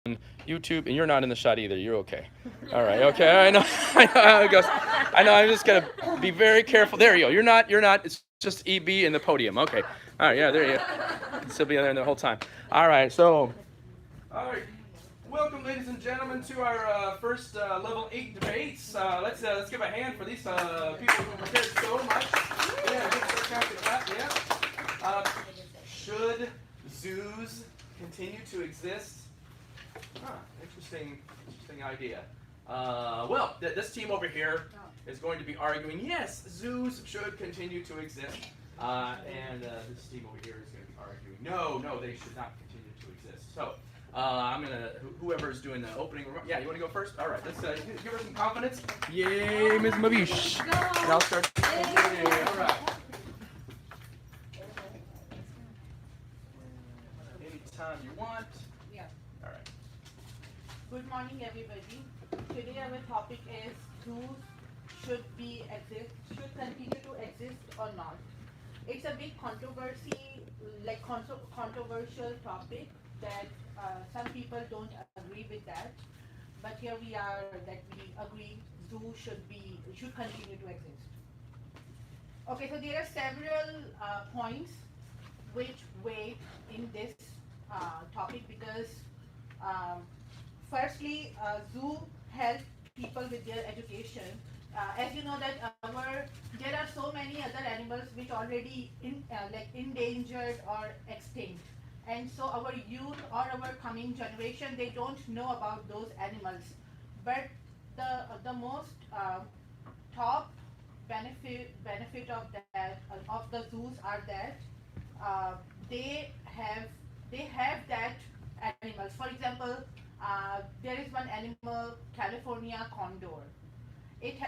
YouTube, and you're not in the shot either. You're okay. All right. Okay. I know. I know how it goes. I know. I'm just gonna be very careful. There you go. You're not. You're not. It's just EB in the podium. Okay. All right. Yeah. There you go. You can still be there the whole time. All right. So. All right. Welcome, ladies and gentlemen, to our first level 8 debates. Let's give a hand for these people who prepared so much. Yeah. Good sarcastic clap. Yeah. Should zoos continue to exist? Huh, interesting idea. Well, this team over here is going to be arguing, yes, zoos should continue to exist. And this team over here is going to be arguing, no, they should not continue to exist. So, I'm going to, whoever's doing the opening remarks, yeah, you want to go first? All right, let's give her some confidence. Yay, Ms. Mabish. And I'll start. Yay, all right. Anytime you want. Yeah. All right. Good morning, everybody. Today our topic is zoos should continue to exist or not. It's a big controversial topic that some people don't agree with that. But here we are that we agree zoos should continue to exist. Okay, so there are several points which weigh in this topic because um, firstly, zoo help people with their education. As you know that there are so many other animals which already like endangered or extinct, and so our youth or our coming generation they don't know about those animals. But the most top benefit of the zoos are that uh, they have they have that animals. For example, there is one animal, California condor. It's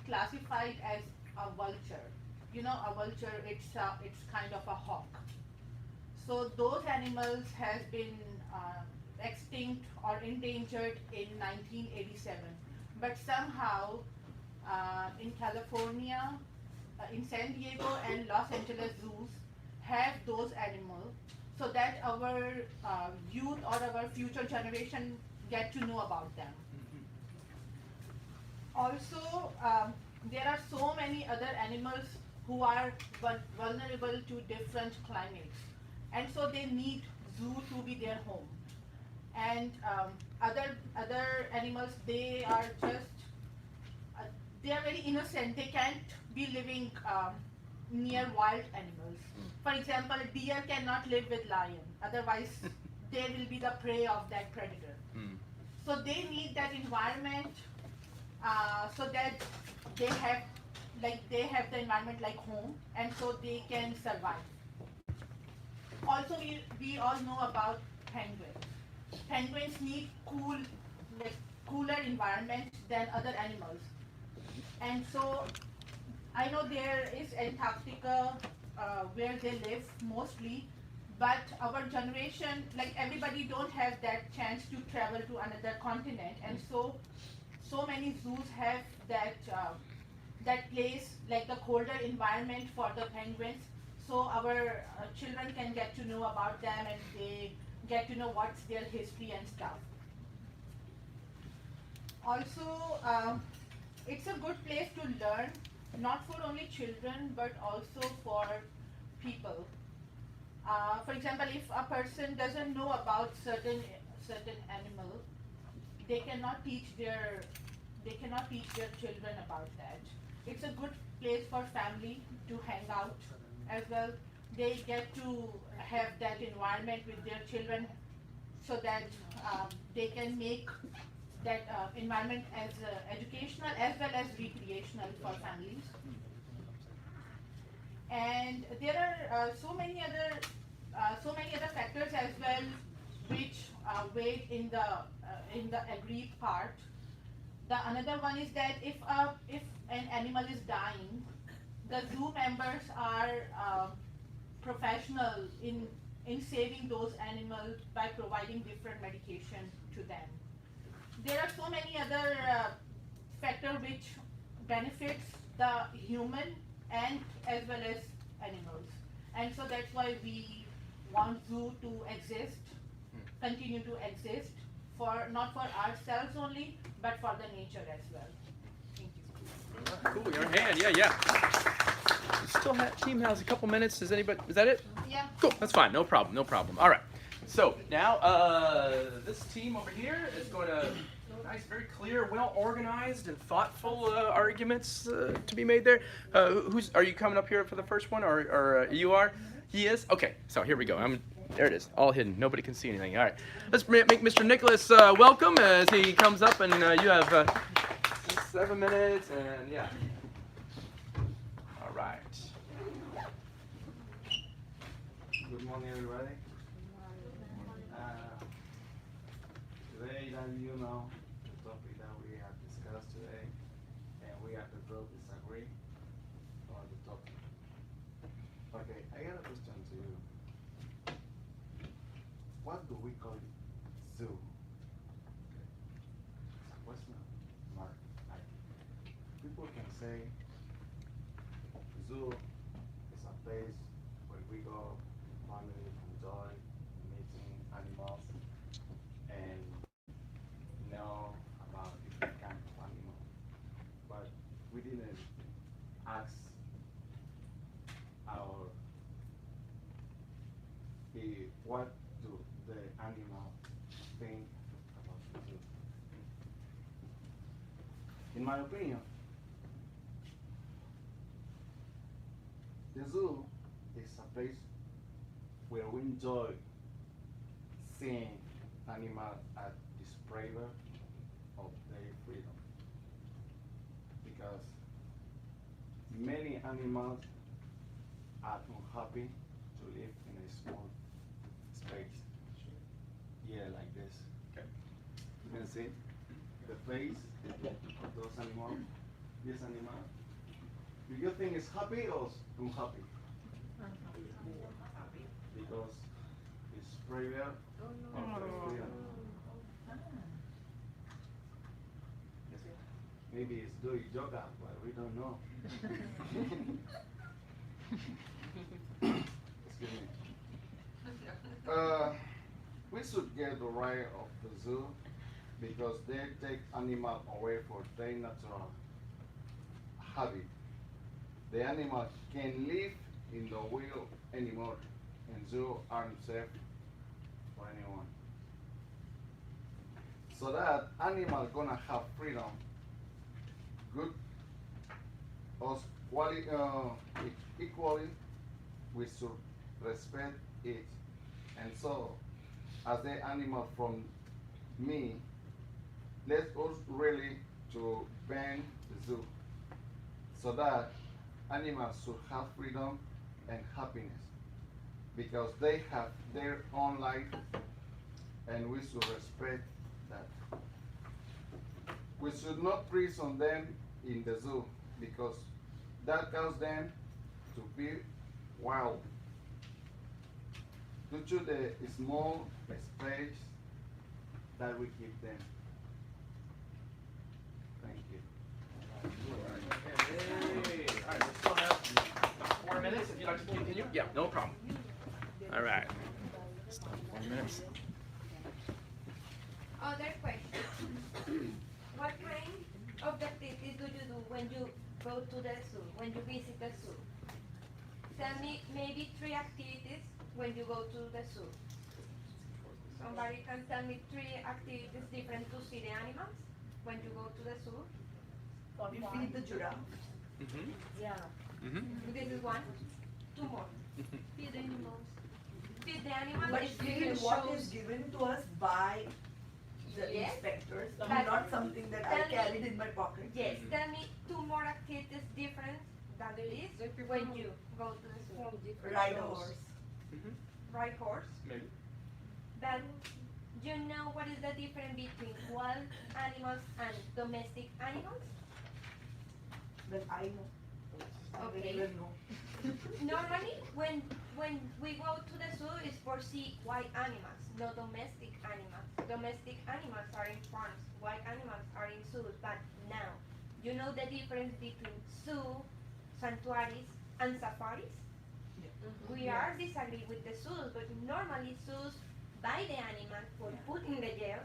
classified as a vulture. You know, a vulture. It's kind of a hawk. So those animals has been extinct or endangered in 1987. But somehow in California, in San Diego and Los Angeles zoos have those animals so that our youth or our future generation get to know about them. Also, there are so many other animals who are vulnerable to different climates, and so they need zoo to be their home. And other animals, uh, they are very innocent. They can't be living near wild animals. For example, deer cannot live with lion, otherwise they will be the prey of that predator. So they need that environment so that they have they have the environment like home, and so they can survive. Also, we all know about penguins. Penguins need like cooler environment than other animals, and so I know there is Antarctica where they live mostly, but our generation, like everybody, don't have that chance to travel to another continent, and so many zoos have that place, like the colder environment for the penguins, so our children can get to know about them and they get to know what's their history and stuff. Also, it's a good place to learn, not for only children but also for people. For example, if a person doesn't know about certain animal, they cannot teach their they cannot teach their children about that. It's a good place for family to hang out as well. They get to have that environment with their children so that they can make that environment as educational as well as recreational for families. And there are so many other factors as well which weigh in the agreed part. The another one is that if an animal is dying, the zoo members are professional in saving those animals by providing different medication to them. There are so many other factors which benefits the human and as well as animals, and so that's why we want zoo to exist continue to exist for not for ourselves only, but for the nature as well. Thank you. Cool, your hand, yeah. Still team has a couple minutes. Does anybody? Is that it? Yeah. Cool. That's fine. No problem. No problem. All right. So now this team over here is going to nice, very clear, well organized, and thoughtful arguments to be made there. Who's are you coming up here for the first one, or you are? He is. Okay. So here we go. There it is, all hidden. Nobody can see anything. All right. Let's make Mr. Nicholas welcome as he comes up, and you have 7 minutes, and yeah. All right. Good morning, everybody. Today, that you know the topic that we have discussed today, and we have to both disagree on the topic. Okay, I got a question to you. What do we call it? Zoo. Okay. It's a question mark. Like, people can say zoo is a place where we go, family, enjoy meeting animals, and know about different kind of animals. But we didn't ask our what do the animals think about the zoo. In my opinion, the zoo is a place where we enjoy seeing animals at display of their freedom. Because many animals are unhappy to live in a small space. Yeah, like this. Okay. You can see the face of those animals. This animal. Do you think it's happy or unhappy? Because it's prayer of the freedom. Maybe it's doing yoga, but we don't know. Excuse me. We should get the right of the zoo because they take animals away for their natural habit. The animals can't live in the wild anymore, and zoo aren't safe for anyone. So that animals gonna have freedom, good, us equally, we should respect it. And so, as the animal from me, let's us really to ban the zoo, so that animals should have freedom and happiness, because they have their own life, and we should respect that. We should not prison them in the zoo, because that causes them to be wild due to the small space that we give them. Thank you. Hey, all right, we still have 4 minutes if you'd like to continue. Yeah, no problem. All right. Still have 4 minutes. Other question. What kind of activities do you do when you go to the zoo, when you visit the zoo? Tell me maybe 3 activities when you go to the zoo. Somebody can tell me 3 activities different to see the animals when you go to the zoo. We feed the giraffe. Mm-hmm. Yeah. Mm-hmm. This is 1. 2 more. Feed the animals. Feed the animals. But is feed different what shows. is given to us by the Yes. inspectors, But- not something that I Tell me- carried in my pocket. Yes, tell me 2 more activities different than this when you go to the zoo. Ride a horse. Mm-hmm. Ride horse. Maybe. But you know what is the difference between wild animals and domestic animals? Then I know. I Okay. don't even know. Normally, when we go to the zoo, it's for see wild animals, not domestic animals. Domestic animals are in farms, wild animals are in zoos. But now, you know the difference between zoo, sanctuaries, and safaris? We are disagree with the zoos, but normally zoos buy the animal for put in the jails,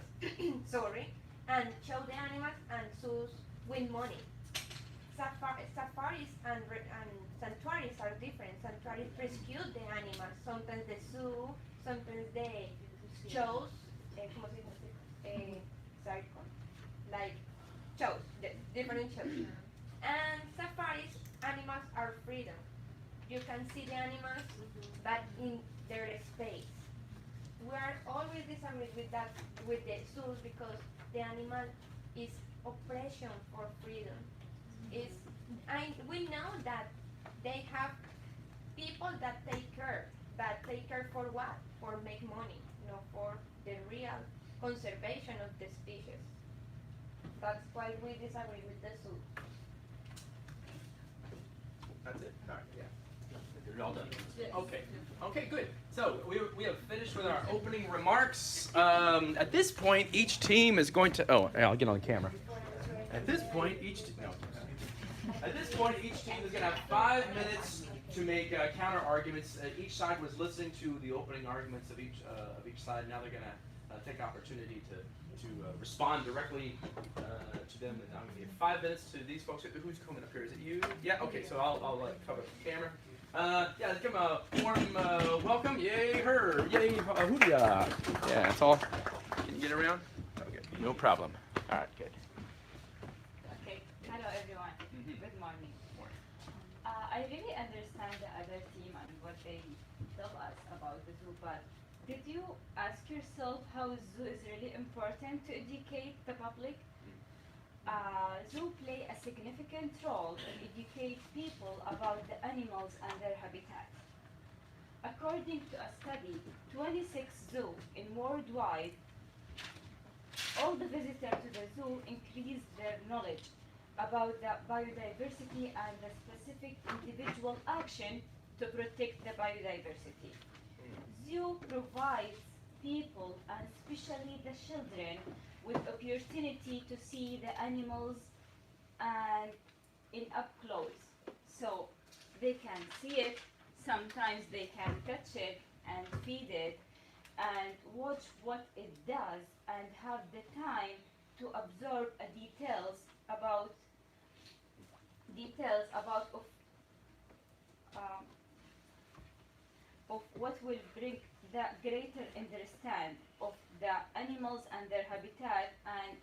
sorry, and show the animals and zoos win money. Safaris and sanctuaries are different. Sanctuaries rescue the animals. Sometimes the zoo, sometimes the shows, ¿cómo se dice? Circle, like shows, different shows. And safaris, animals are freedom. You can see the animals, but in their space. We are always disagreed with that, with the zoos, because the animal is oppression for freedom. We know that they have people that take care, but take care for what? For make money, not for the real conservation of the species. That's why we disagree with the zoo. That's it? All right, yeah. You're all done. Okay. Okay, good. So we have finished with our opening remarks. At this point, each team is going to. Oh, I'll get on camera. At this point, each team is going to have 5 minutes to make counter arguments. Each side was listening to the opening arguments of each side. Now they're going to take opportunity to respond directly to them. And I'm going to give 5 minutes to these folks. Who's coming up here? Is it you? Yeah. Okay. So I'll cover the camera. Yeah, give them a warm welcome. Yay, her. Yay, hoodia. Yeah, that's all. Can you get around? Okay. No problem. All right. Good. Okay, hello everyone. Good morning. I really understand the other team and what they tell us about the zoo, but did you ask yourself how zoo is really important to educate the public? Zoo play a significant role in educate people about the animals and their habitat. According to a study, 26 zoos in worldwide, all the visitors to the zoo increased their knowledge about the biodiversity and the specific individual action to protect the biodiversity. Zoo provides people, and especially the children, with opportunity to see the animals and in up close. So they can see it, sometimes they can touch it and feed it and watch what it does and have the time to absorb details about of what will bring the greater understand of the animals and their habitat, and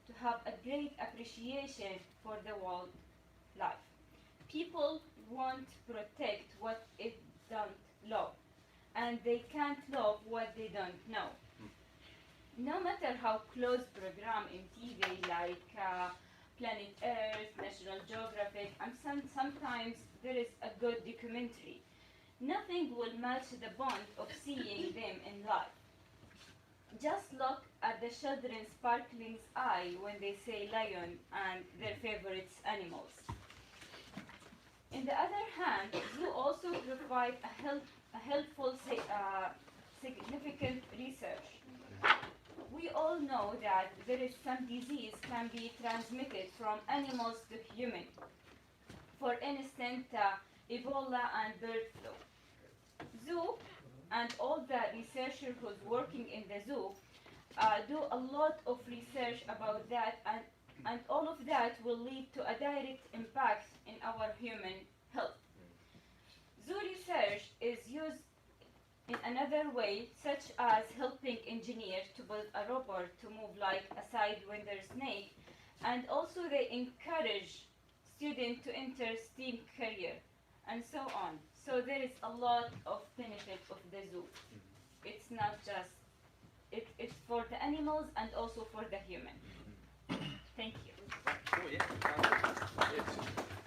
to have a great appreciation for the wildlife. People want to protect what it don't love, and they can't love what they don't know. No matter how close program in TV like Planet Earth, National Geographic, and sometimes there is a good documentary, nothing will match the bond of seeing them in life. Just look at the children's sparkling eye when they say lion and their favorite animals. On the other hand, zoo also provide a helpful significant research. We all know that there is some disease can be transmitted from animals to human. For instance, Ebola and bird flu. Zoo and all the researchers who's working in the zoo do a lot of research about that, and all of that will lead to a direct impact in our human health. Zoo research is used in another way, such as helping engineers to build a robot to move like a sidewinder snake, and also they encourage students to enter STEAM career, and so on. So there is a lot of benefit of the zoo. It's not just, it's for the animals and also for the human. Thank you. Oh,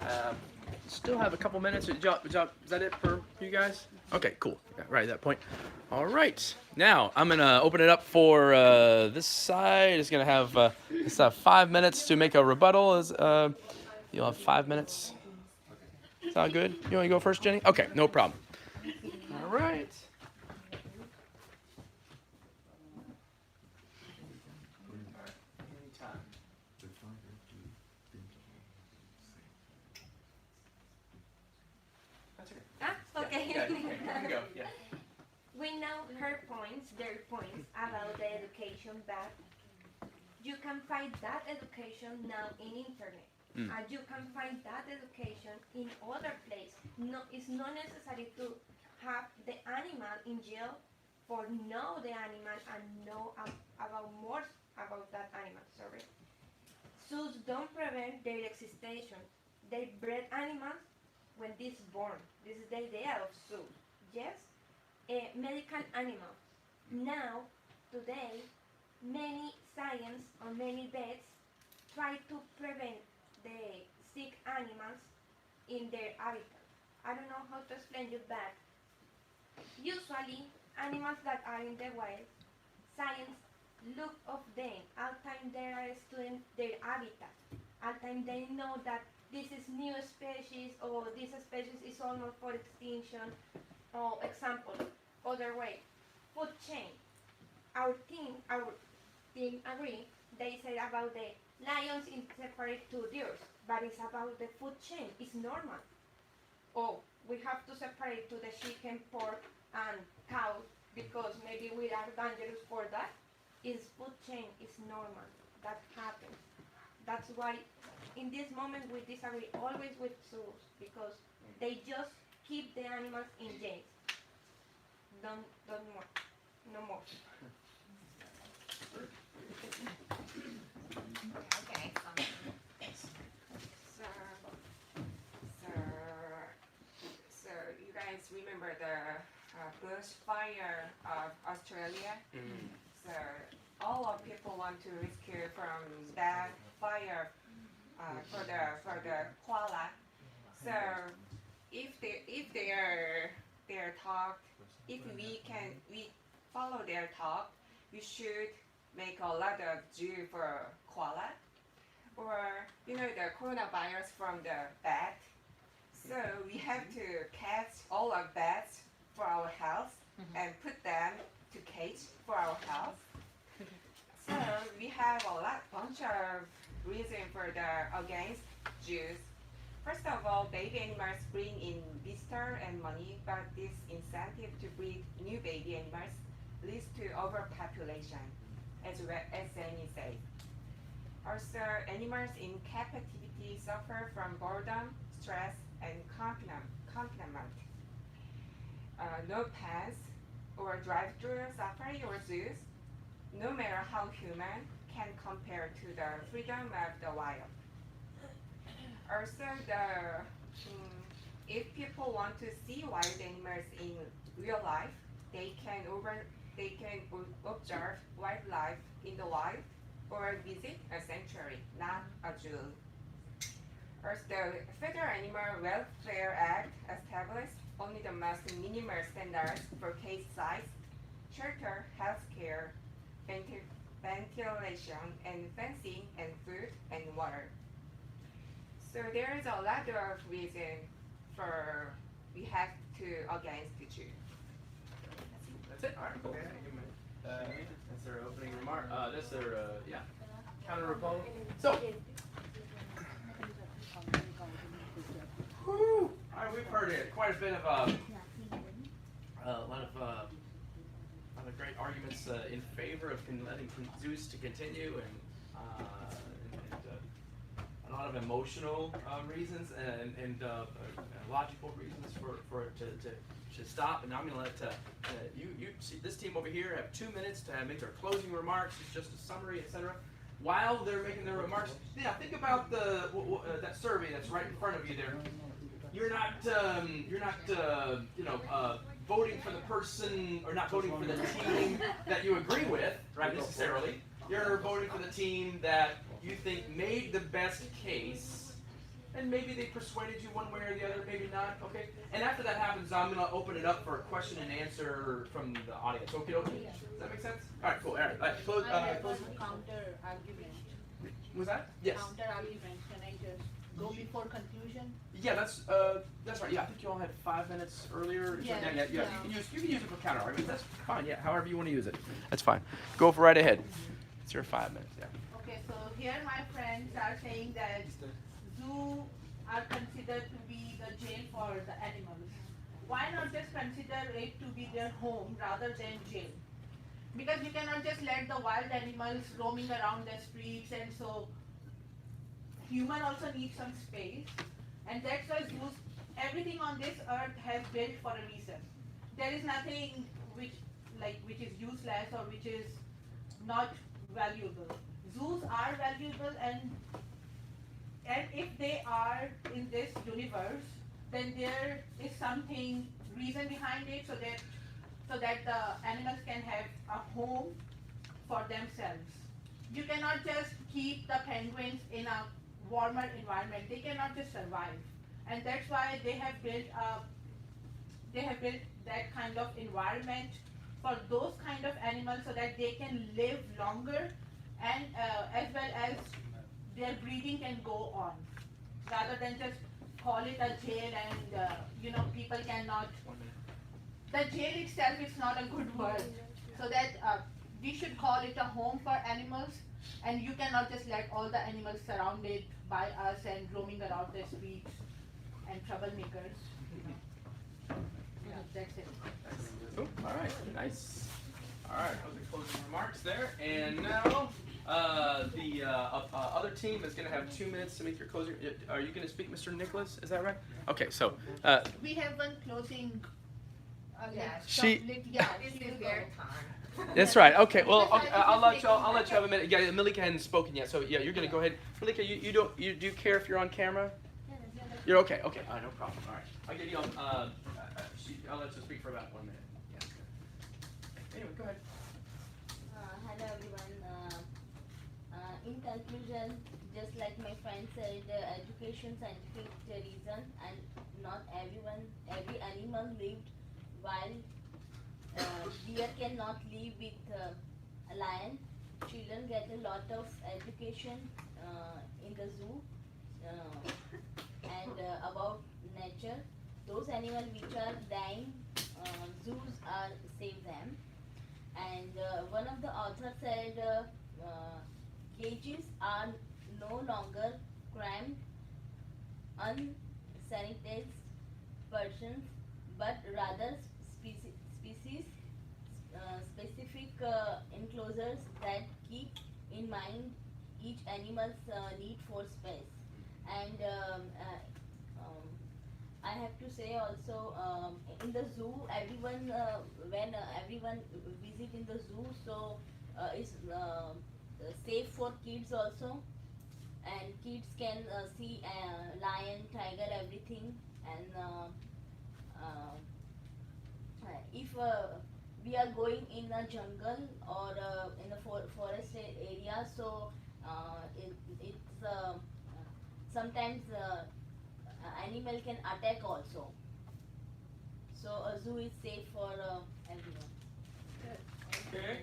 yeah. Still have a couple minutes. Is that it for you guys? Okay, cool. Yeah, right at that point. All right. Now, I'm going to open it up for this side. It's going to have 5 minutes to make a rebuttal. You'll have 5 minutes. Sound good? You want to go first, Jenny? Okay, no problem. All right. Okay. Yeah, you can go. Yeah. we know her points, their points about the education, but you can find that education now in internet. And you can find that education in other places. No, it's not necessary to have the animal in jail for know the animal and know about more about that animal. Sorry. Zoos don't prevent their existence. They bred animals when this born. This is the idea of zoo. Yes, medical animals. Now, today, many science or many vets try to prevent the sick animals in their habitat. I don't know how to explain you that. Usually, animals that are in the wild, science look of them. All time they are studying their habitat. All time they know that this is new species or this species is almost for extinction. Or example, other way, food chain. Our team agree. They say about the lions in separate two deers, but it's about the food chain. It's normal. Oh, we have to separate to the chicken, pork, and cow because maybe we are dangerous for that. Is food chain is normal. That happens. That's why in this moment we disagree always with zoos because they just keep the animals in jails. Don't more. No more. Okay. So you guys remember the bushfire of Australia? So all of people want to rescue from that fire for the koala. So if their talk, if we follow their talk, we should make a lot of zoo for koala, or the coronavirus from the bat. So we have to catch all of bats for our health and put them to cage for our health. So we have a bunch of reasons for the against zoos. First of all, baby animals bring in visitor and money, but this incentive to breed new baby animals leads to overpopulation, as Amy said. Also, animals in captivity suffer from boredom, stress, and confinement. No pets or drive-through safari or zoos, no matter how human, can compare to the freedom of the wild. Also, if people want to see wild animals in real life, they can observe wildlife in the wild or visit a sanctuary, not a zoo. First, the Federal Animal Welfare Act established only the most minimal standards for cage size, shelter, healthcare, ventilation, and fencing, and food and water. So there is a lot of reason for we have to against the zoo. That's it. All right. Cool. That's their opening remark. That's their counter rebuttal. So. Whew. All right, we've heard it. Quite a bit of a lot of great arguments in favor of letting zoos to continue, and a lot of emotional reasons and logical reasons for it to stop. And I'm going to let you see this team over here have 2 minutes to make their closing remarks. It's just a summary, etc. While they're making their remarks, think about that survey that's right in front of you there. You're not voting for the person or not voting for the team that you agree with, right? Necessarily, you're voting for the team that you think made the best case, and maybe they persuaded you one way or the other, maybe not. Okay. And after that happens, I'm going to open it up for a question and answer from the audience. Okay. Does that make sense? All right. Cool. All right. Close. Counter argument. Was that? Yes. Counter argument. Can I just go before conclusion? Yeah, that's right. Yeah, I think you all had 5 minutes earlier. Yeah. You can use it for counter arguments. That's fine. Yeah, however you want to use it. That's fine. Go for right ahead. It's your 5 minutes. Yeah. Okay, so here my friends are saying that zoo are considered to be the jail for the animals. why not just consider it to be their home rather than jail? Because you cannot just let the wild animals roaming around the streets, and so human also needs some space, and that's why zoos, everything on this earth has built for a reason. There is nothing which is useless or which is not valuable. Zoos are valuable, and if they are in this universe, then there is something reason behind it, so that the animals can have a home for themselves. You cannot just keep the penguins in a warmer environment. They cannot just survive, and that's why they have built that kind of environment for those kind of animals, so that they can live longer, and as well as their breeding can go on, rather than just call it a jail, and people cannot. The jail itself is not a good word, so that we should call it a home for animals, and you cannot just let all the animals surrounded by us and roaming around the streets and troublemakers. Yeah, that's it. Cool. All right, nice. All right, those are closing remarks there. And now the other team is going to have 2 minutes to make your closing. Are you going to speak, Mr. Nicholas? Is that right? Okay, so We have one closing. She- Yeah, This she is will their go. time. that's right. Okay, well, Because I I'll was let just you have a making minute. Yeah, Malika hadn't spoken yet, so yeah, you're going to go ahead. Malika, you do you care if you're on camera? You're okay. Okay, all right, no problem. All right, I'll give you. I'll let you speak for about 1 minute. Yeah. Anyway, go ahead. Hello everyone. In conclusion, just like my friend said, education, scientific reason, and not every animal lived wild. Deer cannot live with a lion. Children get a lot of education in the zoo and about nature. Those animals which are dying, zoos are save them. And one of the authors said cages are no longer cramped, unsanitized persons, but rather specific enclosures that keep in mind each animal's need for space. And I have to say also, in the zoo, everyone when everyone visit in the zoo, so it's safe for kids also, and kids can see lion, tiger, everything. And if we are going in a jungle or in a forest area, so it's sometimes animal can attack also. So a zoo is safe for everyone. Okay.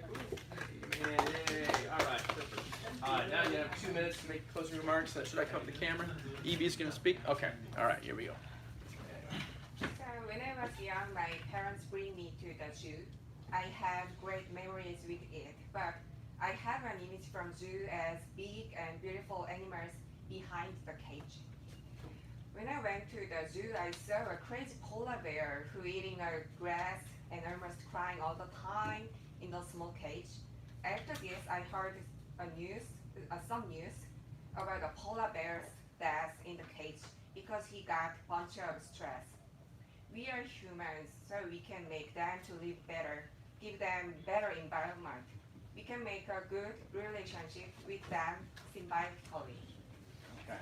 Yay. All right. Perfect. Now you have 2 minutes to make closing remarks. Should I come to the camera? Evie's going to speak. Okay. All right. Here we go. So when I was young, my parents bring me to the zoo. I have great memories with it, but I have an image from zoo as big and beautiful animals behind the cage. When I went to the zoo, I saw a crazy polar bear who eating grass and almost crying all the time in the small cage. After this, I heard some news about the polar bear's death in the cage because he got a bunch of stress. We are humans, so we can make them to live better, give them better environment. We can make a good relationship with them symbiotically. Okay.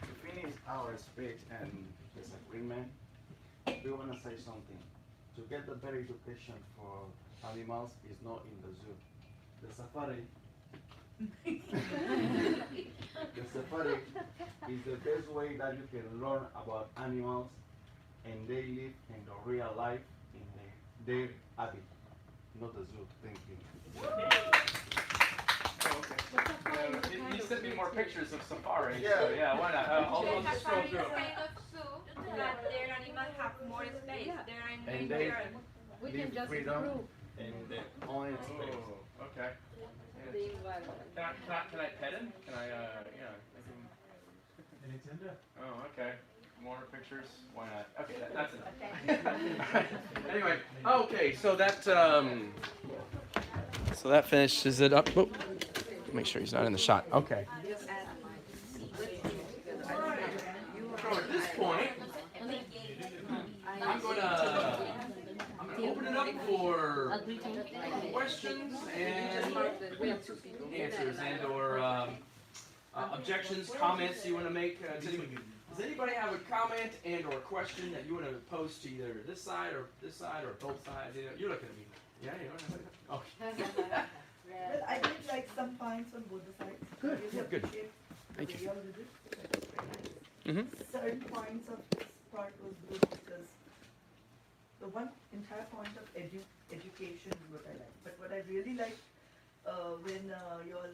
To finish our speech and disagreement, we want to say something. To get the better education for animals is not in the zoo. The safari the safari is the best way that you can learn about animals and they live in the real life in their habitat, not the zoo. Thank you. You sent me more pictures of safari. Yeah. So yeah, why not? I'll just scroll through. That their animals have more space. And they We live can just freedom prove. in their own space. Oh, okay. Yeah. Can I pet him? Can I, yeah. I can... Oh, okay. More pictures? Why not? Okay, that's enough. Anyway, okay, so that finishes it up. Oh, make sure he's not in the shot. Okay. So at this point, I'm gonna open it up for questions and answers and/or objections, comments you want to make. Does anybody have a comment and/or question that you want to pose to either this side or both sides? You're looking at me. Yeah, you know. Okay. Well, I did like some points on both the sides. Good, I really good. appreciate Thank the you. way y'all did it. Very nice. Mhm. Certain points of this part was good because the one entire point of education is what I like. But what I really like when y'all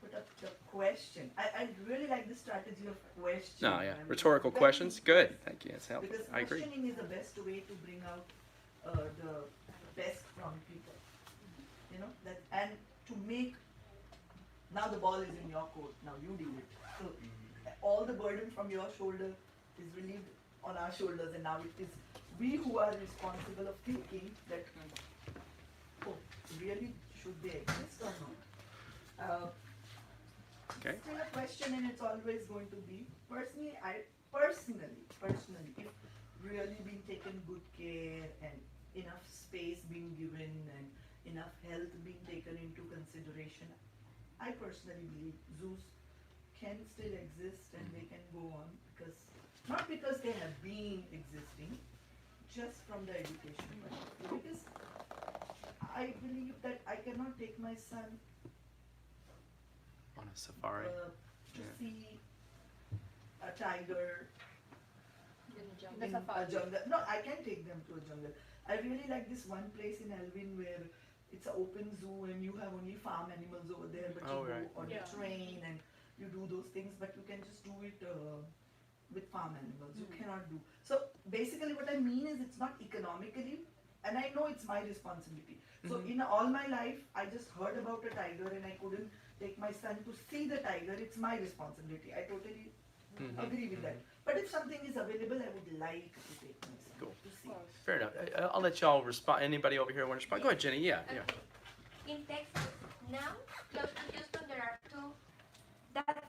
put up the question, I really like the strategy of question. No, yeah. I mean, Rhetorical very questions. Good. Thank you. It's helpful. Because I agree. questioning is the best way to bring out the best from people. You know, that and to make now the ball is in your court, now you deal with it. So all the burden from your shoulder is relieved on our shoulders, and now it is we who are responsible of thinking that oh, really should they exist or not? Okay. Still a question, and it's always going to be personally, if really being taken good care and enough space being given and enough health being taken into consideration, I personally believe zoos can still exist and they can go on because not because they have been existing, just from the education point of view. Because I believe that I cannot take my son On a safari. to Yeah. see a tiger The in safari. a jungle. No, I can take them to a jungle. I really like this one place in Elvin where it's an open zoo and you have only farm animals over there, but Oh, you right. go on Yeah. a train and you do those things, but you can just do it with farm animals. You cannot do. So basically what I mean is it's not economically, and I know it's my responsibility. So in all my life, I just heard about a tiger and I couldn't take my son to see the tiger. It's my responsibility. I totally agree with that. But if something is available, I would like to take my son Cool. to see. Fair enough. I'll let y'all respond. Anybody over here want to respond? Go ahead, Jenny. Yeah, yeah. In Texas, now, close to Houston, there are two that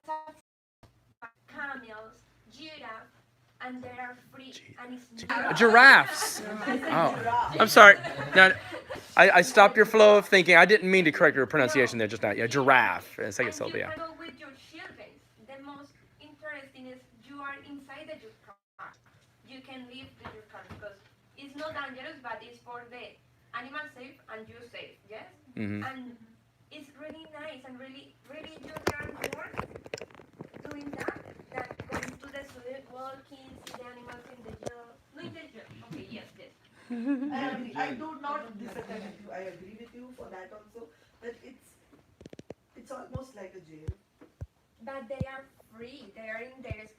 camels, giraffe, and they are free, and it's not. Giraffes. Oh, I'm sorry. Now, I stopped your flow of thinking. I didn't mean to correct your pronunciation there just now. Yeah, giraffe. Second And syllable. you Yeah. can go with your children. The most interesting is you are inside the your car. You can live with your car because it's not dangerous, but it's for the animal safe and you safe. Yes. Mhm. And it's really nice and really you learn more doing that than going to the zoo, walking, see the animals in the jail. No, in the jail. Okay, yes. I agree. I do not disagree with you. I agree with you for that also. But it's almost like a jail. But they are free. They are in their space.